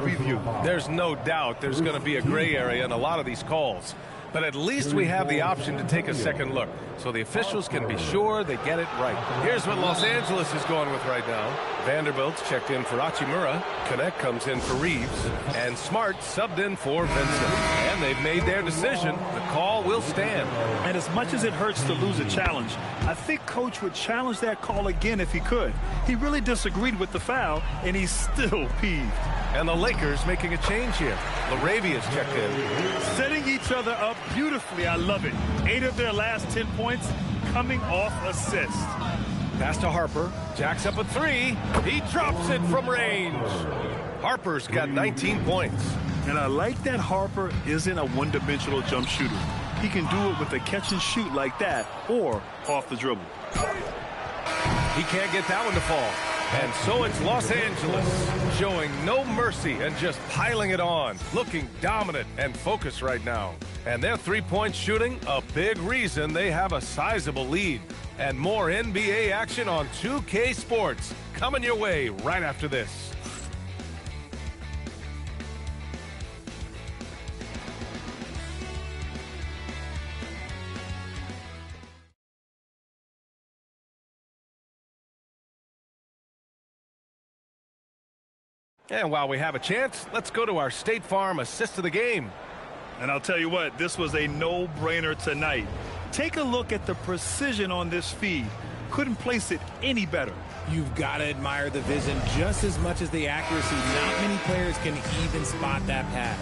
Review. There's no doubt there's going to be a gray area in a lot of these calls. But at least we have the option to take a second look, so the officials can be sure they get it right. Here's what Los Angeles is going with right now. Vanderbilt's checked in for Hachimura. Connect comes in for Reeves. And Smart subbed in for Vincent. And they've made their decision. The call will stand. And as much as it hurts to lose a challenge, I think Coach would challenge that call again if he could. He really disagreed with the foul, and he's still peeved. And the Lakers making a change here. Laravia's checked in. Setting each other up beautifully. I love it. 8 of their last 10 points coming off assists. Pass to Harper. Jacks up a 3. He drops it from range. Harper's got 19 points. And I like that Harper isn't a one-dimensional jump shooter. He can do it with a catch and shoot like that or off the dribble. He can't get that one to fall. And so it's Los Angeles showing no mercy and just piling it on, looking dominant and focused right now. And their three-point shooting, a big reason they have a sizable lead. And more NBA action on 2K Sports coming your way right after this. And while we have a chance, let's go to our State Farm assist of the game. And I'll tell you what, this was a no-brainer tonight. Take a look at the precision on this feed. Couldn't place it any better. You've got to admire the vision just as much as the accuracy. Not many players can even spot that pass.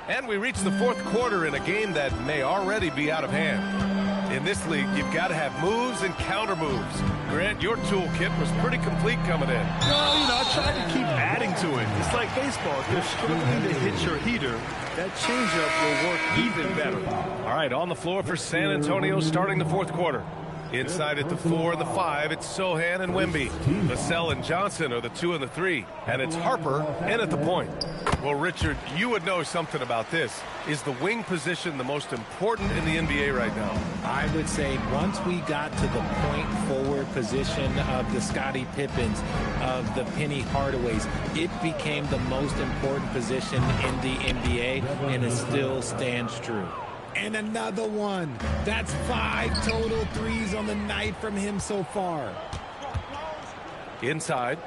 And we reach the fourth quarter in a game that may already be out of hand. In this league, you've got to have moves and counter moves. Grant, your toolkit was pretty complete coming in. Well, you know, I tried to keep adding to it. It's like baseball. If you're struggling to hit your heater, that changeup will work even better. All right, on the floor for San Antonio starting the fourth quarter. Inside at the 4 and the 5, it's Sohan and Wemby. Vassell and Johnson are the 2 and the 3. And it's Harper in at the point. Well, Richard, you would know something about this. Is the wing position the most important in the NBA right now? I would say once we got to the point forward position of the Scottie Pippens, of the Penny Hardaways, it became the most important position in the NBA, and it still stands true. And another one. That's 5 total threes on the night from him so far. Inside.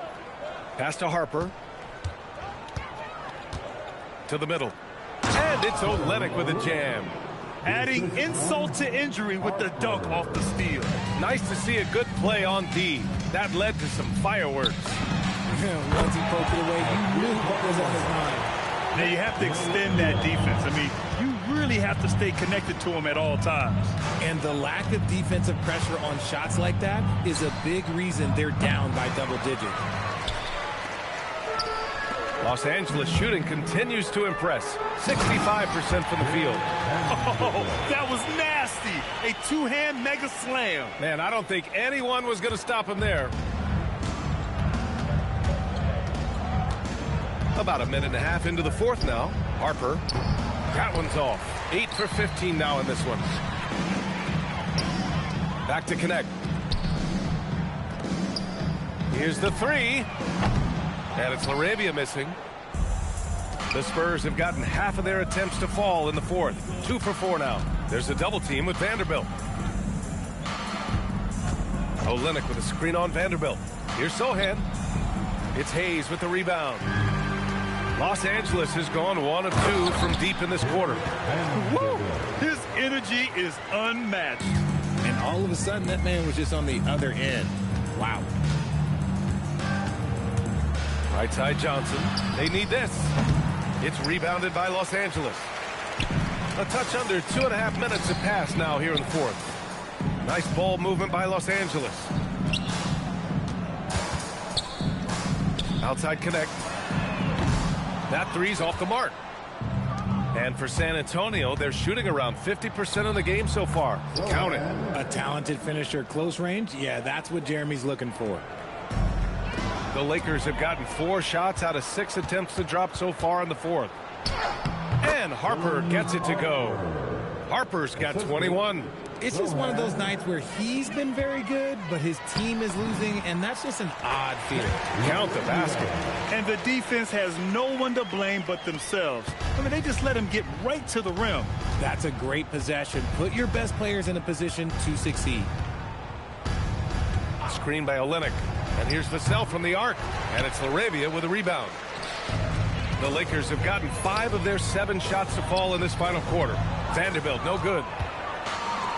Pass to Harper. To the middle. And it's Olynyk with a jam. Adding insult to injury with the dunk off the steal. Nice to see a good play on D. That led to some fireworks. Once he poked it away, you knew what was on his mind. Now you have to extend that defense. I mean, you really have to stay connected to him at all times. And the lack of defensive pressure on shots like that is a big reason they're down by double digits. Los Angeles shooting continues to impress. 65% from the field. Oh, that was nasty. A two-hand mega slam. Man, I don't think anyone was going to stop him there. About a minute and a half into the fourth now. Harper. That one's off. 8 for 15 now in this one. Back to connect. Here's the 3. And it's LaRavia missing. The Spurs have gotten half of their attempts to fall in the fourth. 2 for 4 now. There's a double team with Vanderbilt. Olynyk with a screen on Vanderbilt. Here's Sohan. It's Hayes with the rebound. Los Angeles has gone 1 of 2 from deep in this quarter. Woo! His energy is unmatched. And all of a sudden, that man was just on the other end. Wow. Right side Johnson. They need this. It's rebounded by Los Angeles. A touch under 2.5 minutes have passed now here in the fourth. Nice ball movement by Los Angeles. Outside connect. That three's off the mark. And for San Antonio, they're shooting around 50% of the game so far. Count it. A talented finisher close range? Yeah, that's what Jeremy's looking for. The Lakers have gotten 4 shots out of 6 attempts to drop so far in the fourth. And Harper gets it to go. Harper's got 21. It's just one of those nights where he's been very good, but his team is losing, and that's just an odd feeling. Count the basket. And the defense has no one to blame but themselves. I mean, they just let him get right to the rim. That's a great possession. Put your best players in a position to succeed. Screen by Olynyk. And here's Vassell from the arc. And it's LaRavia with a rebound. The Lakers have gotten 5 of their 7 shots to fall in this final quarter. Vanderbilt, no good.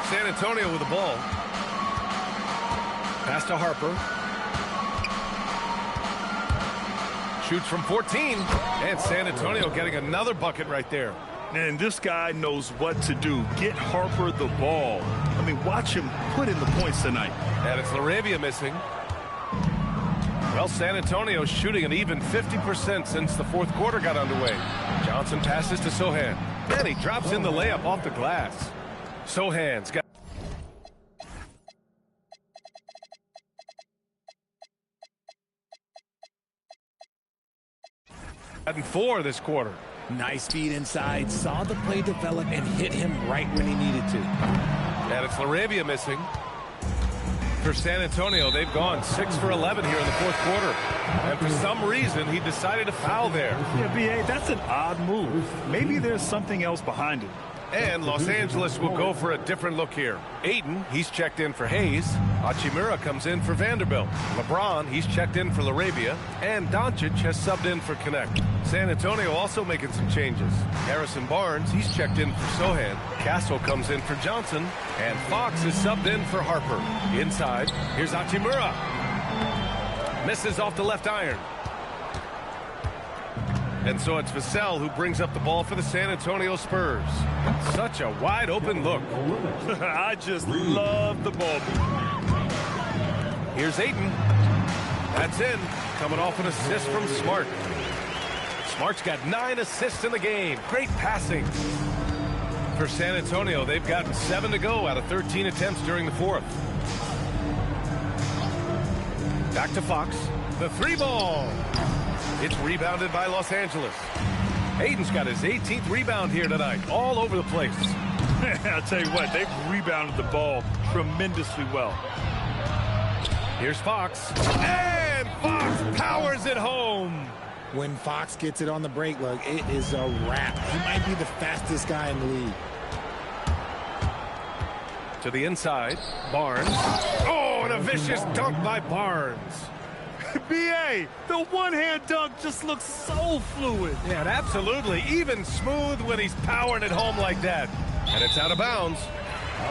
San Antonio with the ball. Pass to Harper. Shoots from 14. And San Antonio getting another bucket right there. And this guy knows what to do. Get Harper the ball. I mean, watch him put in the points tonight. And it's LaRavia missing. Well, San Antonio shooting an even 50% since the fourth quarter got underway. Johnson passes to Sohan. And he drops in the layup off the glass. Sohan's got... gotten 4 this quarter. Nice feed inside. Saw the play develop and hit him right when he needed to. And it's LaRavia missing. For San Antonio, they've gone 6 for 11 here in the fourth quarter. And for some reason, he decided to foul there. Yeah, B.A., that's an odd move. Maybe there's something else behind it. And Los Angeles will go for a different look here. Ayton, he's checked in for Hayes. Hachimura comes in for Vanderbilt. LeBron, he's checked in for LaRavia. And Doncic has subbed in for Connect. San Antonio also making some changes. Harrison Barnes, he's checked in for Sohan. Castle comes in for Johnson. And Fox is subbed in for Harper. Inside, here's Hachimura. Misses off the left iron. And so it's Vassell who brings up the ball for the San Antonio Spurs. Such a wide open look. I just love the ball. Here's Ayton. That's in. Coming off an assist from Smart. Smart's got 9 assists in the game. Great passing. For San Antonio, they've gotten 7 to go out of 13 attempts during the fourth. Back to Fox. The 3-ball. It's rebounded by Los Angeles. Ayton's got his 18th rebound here tonight, all over the place. I'll tell you what, they've rebounded the ball tremendously well. Here's Fox. And Fox powers it home. When Fox gets it on the break, look, it is a wrap. He might be the fastest guy in the league. To the inside, Barnes. Oh, and a vicious dunk by Barnes. B.A., the one-hand dunk just looks so fluid. Yeah, absolutely. Even smooth when he's powering it home like that. And it's out of bounds.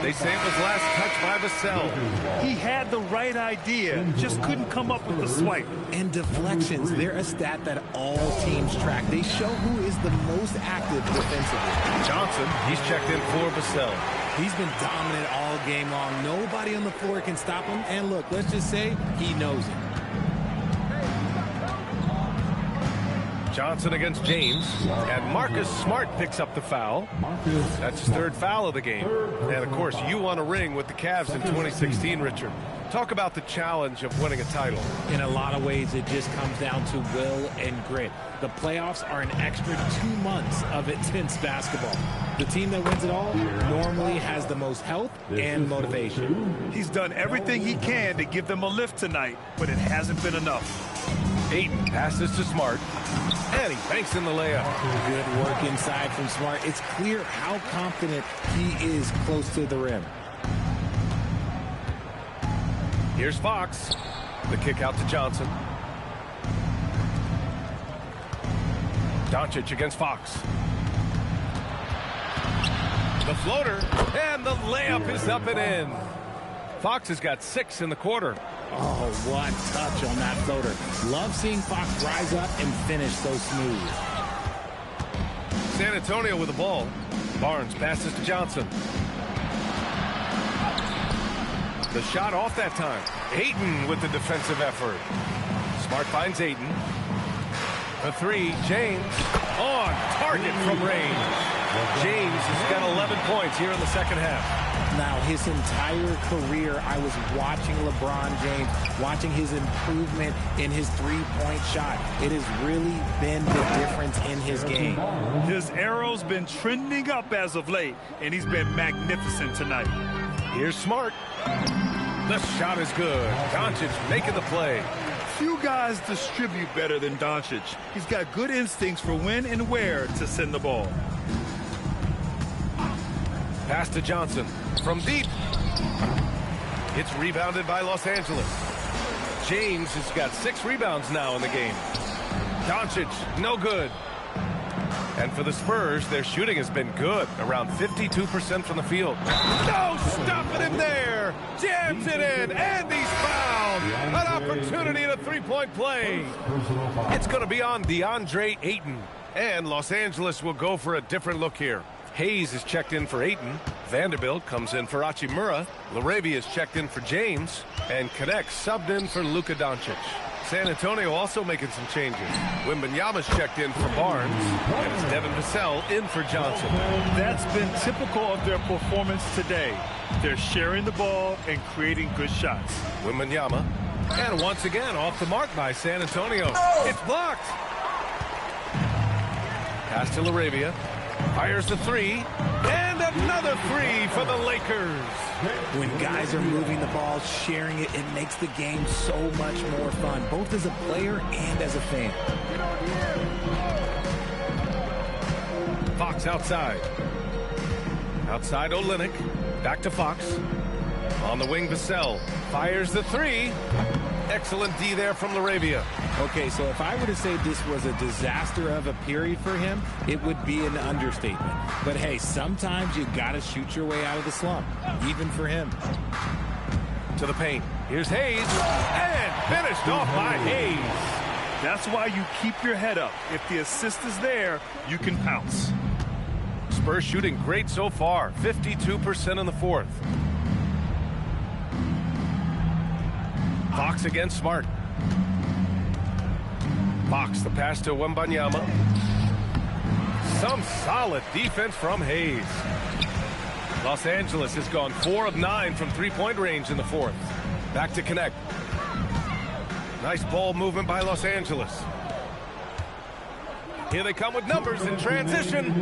They say it was last touch by Vassell. He had the right idea, just couldn't come up with the swipe. And deflections, they're a stat that all teams track. They show who is the most active defensively. Johnson, he's checked in for Vassell. He's been dominant all game long. Nobody on the floor can stop him. And look, let's just say he knows it. Johnson against James, and Marcus Smart picks up the foul. That's his 3rd foul of the game. And, of course, you won a ring with the Cavs in 2016, Richard. Talk about the challenge of winning a title. In a lot of ways, it just comes down to will and grit. The playoffs are an extra 2 months of intense basketball. The team that wins it all normally has the most health and motivation. He's done everything he can to give them a lift tonight, but it hasn't been enough. Ayton passes to Smart, and he banks in the layup. Good work inside from Smart. It's clear how confident he is close to the rim. Here's Fox. The kick out to Johnson. Doncic against Fox. The floater, and the layup is up and in. Fox has got 6 in the quarter. Oh, what touch on that floater. Love seeing Fox rise up and finish so smooth. San Antonio with the ball. Barnes passes to Johnson. The shot off that time. Ayton with the defensive effort. Smart finds Ayton. The 3, James on target from range. James has got 11 points here in the second half. Now, his entire career, I was watching LeBron James, watching his improvement in his three-point shot. It has really been the difference in his game. His arrow's been trending up as of late, and he's been magnificent tonight. Here's Smart. The shot is good. Doncic making the play. Few guys distribute better than Doncic. He's got good instincts for when and where to send the ball. Pass to Johnson from deep. It's rebounded by Los Angeles. James has got 6 rebounds now in the game. Doncic, no good. And for the Spurs, their shooting has been good, around 52% from the field. No stopping him there. Jams it in, and he's fouled. An opportunity in a three-point play. It's going to be on DeAndre Ayton. And Los Angeles will go for a different look here. Hayes is checked in for Ayton. Vanderbilt comes in for Hachimura. LaRavia is checked in for James. And Connect subbed in for Luka Doncic. San Antonio also making some changes. Wembanyama's checked in for Barnes. And it's Devin Vassell in for Johnson. That's been typical of their performance today. They're sharing the ball and creating good shots. Wembanyama. And once again, off the mark by San Antonio. It's blocked. Pass to LaRavia. Fires the 3, and another 3 for the Lakers. When guys are moving the ball, sharing it, it makes the game so much more fun, both as a player and as a fan. Fox outside. Outside Olynyk. Back to Fox. On the wing, Vassell fires the three. Excellent D there from Laravia. Okay, so if I were to say this was a disaster of a period for him, it would be an understatement. But hey, sometimes you got to shoot your way out of the slump, even for him. To the paint. Here's Hayes. And finished off by Hayes. That's why you keep your head up. If the assist is there, you can pounce. Spurs shooting great so far. 52% in the fourth. Fox against Smart. Fox, the pass to Wembanyama. Some solid defense from Hayes. Los Angeles has gone 4 of 9 from three-point range in the fourth. Back to connect. Nice ball movement by Los Angeles. Here they come with numbers in transition.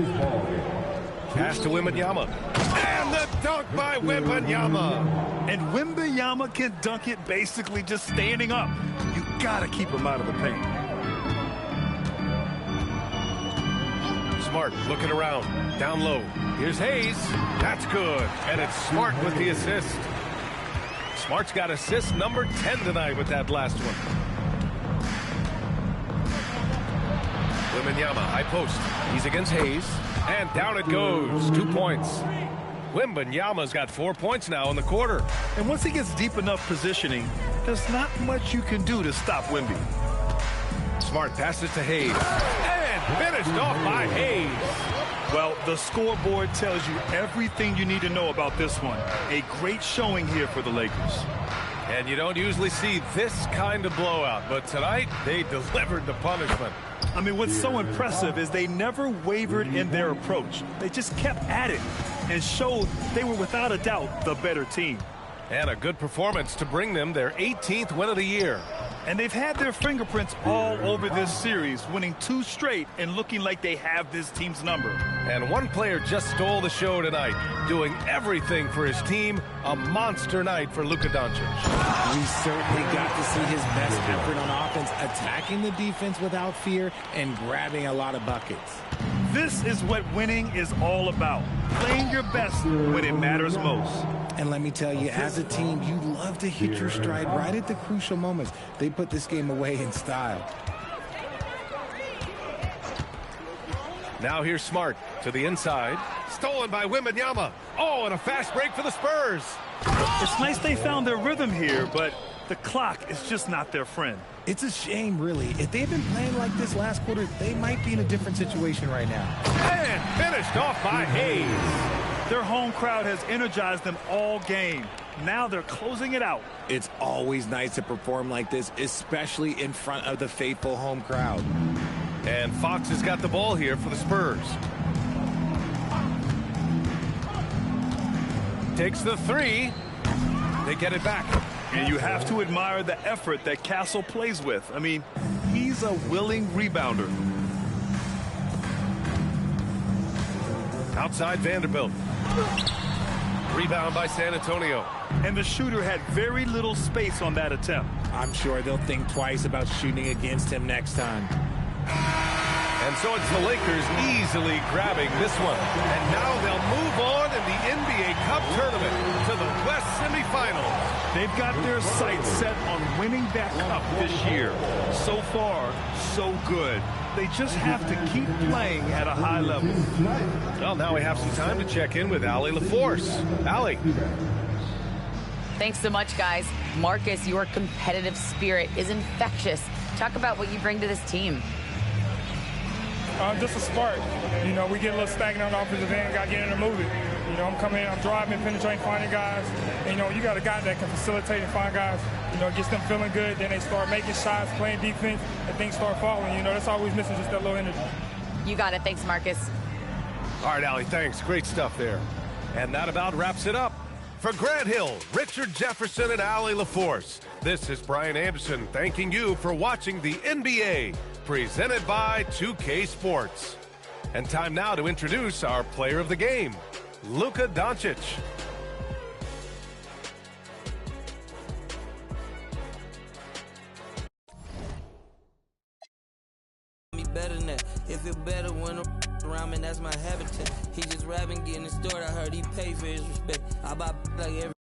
Pass to Wembanyama. And the dunk by Wembanyama. And Wembanyama can dunk it basically just standing up. You got to keep him out of the paint. Smart looking around. Down low. Here's Hayes. That's good. And it's Smart with the assist. Smart's got assist number 10 tonight with that last one. Wembanyama, high post. He's against Hayes. And down it goes. 2 points. Wembanyama's got 4 points now in the quarter. And once he gets deep enough positioning, there's not much you can do to stop Wemby. Smart passes to Hayes. And finished off by Hayes. Well, the scoreboard tells you everything you need to know about this one. A great showing here for the Lakers. And you don't usually see this kind of blowout, but tonight they delivered the punishment. I mean, what's so impressive is they never wavered in their approach. They just kept at it and showed they were without a doubt the better team. And a good performance to bring them their 18th win of the year. And they've had their fingerprints all over this series, winning 2 straight and looking like they have this team's number. And one player just stole the show tonight, doing everything for his team. A monster night for Luka Doncic. We certainly got to see his best effort on offense, attacking the defense without fear and grabbing a lot of buckets. This is what winning is all about, playing your best when it matters most. And let me tell you, as a team, you love to hit your stride right at the crucial moments. They put this game away in style. Now here's Smart to the inside. Stolen by Wembanyama. Oh, and a fast break for the Spurs. It's nice they found their rhythm here, but the clock is just not their friend. It's a shame, really. If they'd been playing like this last quarter, they might be in a different situation right now. And finished off by Hayes. Their home crowd has energized them all game. Now they're closing it out. It's always nice to perform like this, especially in front of the faithful home crowd. And Fox has got the ball here for the Spurs. Takes the three. They get it back. And you have to admire the effort that Castle plays with. I mean, he's a willing rebounder. Outside Vanderbilt. Rebound by San Antonio. And the shooter had very little space on that attempt. I'm sure they'll think twice about shooting against him next time. And so it's the Lakers easily grabbing this one. And now they'll move on in the NBA Cup tournament to the West semifinals. They've got their sights set on winning that cup this year. So far, so good. They just have to keep playing at a high level. Well, now we have some time to check in with Allie LaForce. Allie. Thanks so much, guys. Marcus, your competitive spirit is infectious. Talk about what you bring to this team. Just a spark. You know, we get a little stagnant on the offensive end, got to get in and move it. You know, I'm coming in, I'm driving, penetrating, finding guys. And, you know, you got a guy that can facilitate and find guys. You know, gets them feeling good, then they start making shots, playing defense, and things start falling. You know, that's always missing, just that little energy. You got it. Thanks, Marcus. All right, Allie, thanks. Great stuff there. And that about wraps it up. For Grant Hill, Richard Jefferson, and Allie LaForce, this is Brian Anderson thanking you for watching the NBA, presented by 2K Sports. And time now to introduce our player of the game, Luka Doncic. Better than that. It feel better when around me, that's my habitat. He just rapping, getting it stored. I heard he paid for his respect. I buy like every